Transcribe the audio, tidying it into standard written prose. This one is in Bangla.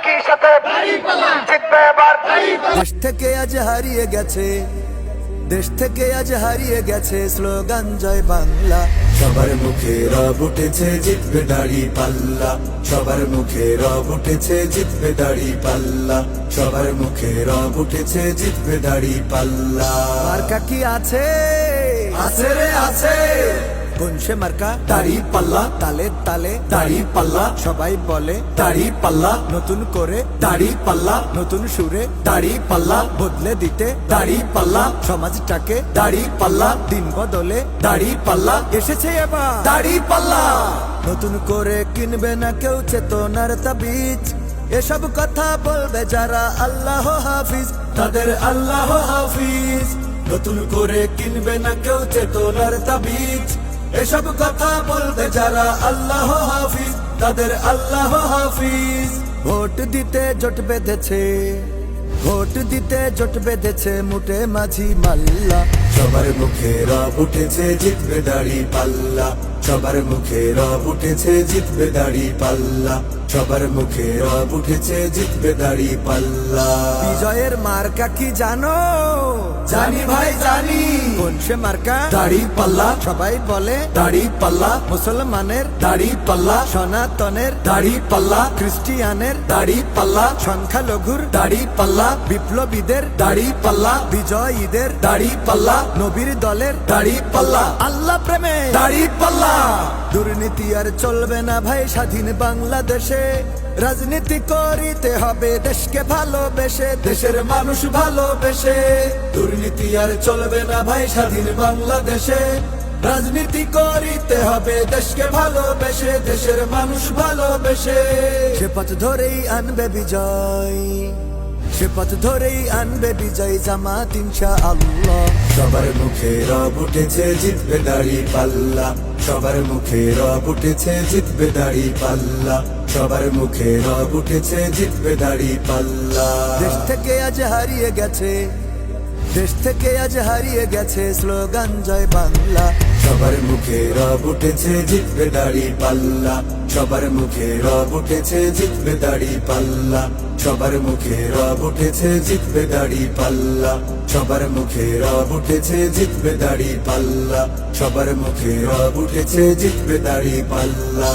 একই সাথে জিতবে এবার। দেশ থেকে আজ হারিয়ে গেছে, দেশ থেকে আজ হারিয়ে গেছে স্লোগান জয় বাংলা। সবার মুখে রব উঠেছে জিতবে দাড়ি পাল্লা, সবার মুখে রব উঠেছে জিতবে দাড়ি পাল্লা, সবার মুখে রব উঠেছে জিতবে দাড়ি পাল্লা। মার্কা কি আছে? আছে রে আছে। কোন সে মার্কা? দাড়ি পাল্লা। তালে তালে দাড়ি পাল্লা, সবাই বলে দাড়ি পাল্লা। নতুন করে দাড়ি পাল্লা, নতুন সুরে দাড়ি পাল্লা, বদলে দিতে দাড়ি পাল্লা, সমাজটাকে দাড়ি পাল্লা, দিন বদলে দাড়ি পাল্লা এসেছে এবার দাড়ি পাল্লা। নতুন করে কিনবে না কেউ চেতনার তাবিজ, এসব কথা বলবে যারা আল্লাহ হাফিজ, তাদের আল্লাহ হাফিজ। নতুন করে কিনবে না কেউ চেতনার তাবিজ, এসব কথা বলবে যারা আল্লাহ হাফিজ, তাদের আল্লাহ হাফিজ। ভোট দিতে জোট বেঁধেছে, ভোট দিতে জোট বেঁধেছে মুটে মাঝি মাল্লা। সবার মুখে রব উঠেছে জিতবে দাড়ি পাল্লা, সবার মুখে রব উঠেছে জিতবে দাড়ি পাল্লা, সবার মুখে রব উঠেছে জিতবে দাড়ি পাল্লা। বিজয়ের মার্কা কি জানো? জানি ভাই জানি। কোন সে মার্কা? দাড়ি পাল্লা। সবাই বলে দাড়ি পাল্লা। মুসলমানের দাড়ি পাল্লা, সনাতনের দাড়ি পাল্লা, খ্রিস্টিয়ানের দাড়ি পাল্লা, সংখ্যালঘুর দাড়ি পাল্লা, বিপ্লবীদের দাড়ি পাল্লা, বিজয়ীদের দাড়ি পাল্লা, নবীর দলের দাড়ি পাল্লা, আল্লাহ প্রেমে দাড়ি পাল্লা। দুর্নীতি আর চলবে না ভাই স্বাধীন বাংলাদেশে, রাজনীতি করিতে হবে দেশকে ভালোবেসে, দেশের মানুষ ভালোবেসে। দুর্নীতি আর চলবে না ভাই স্বাধীন বাংলাদেশে, রাজনীতি করিতে হবে দেশকে ভালোবেসে, দেশের মানুষ ভালোবেসে। সে পথ ধরেই আনবে বিজয়, সে পথ ধরেই আনবে বিজয় জামাত ইনশাআল্লাহ। সবার মুখে রব উঠেছে জিতবে দাড়ি পাল্লা, সবার মুখে রব উঠেছে জিতবে দাড়ি পাল্লা, সবার মুখে রব উঠেছে জিতবে দাড়ি পাল্লা। দেশ থেকে আজ হারিয়ে গেছে, দেশ থেকে আজ হারিয়ে গেছে স্লোগান জয় বাংলা। সবার মুখে রব উঠেছে জিতবে দাড়ি পাল্লা, সবার মুখে রব উঠেছে জিতবে দাড়ি পাল্লা, সবার মুখে রব উঠেছে জিতবে দাড়ি পাল্লা, সবার মুখে রব উঠেছে জিতবে দাড়ি পাল্লা, সবার মুখে রব উঠেছে জিতবে দাড়ি পাল্লা।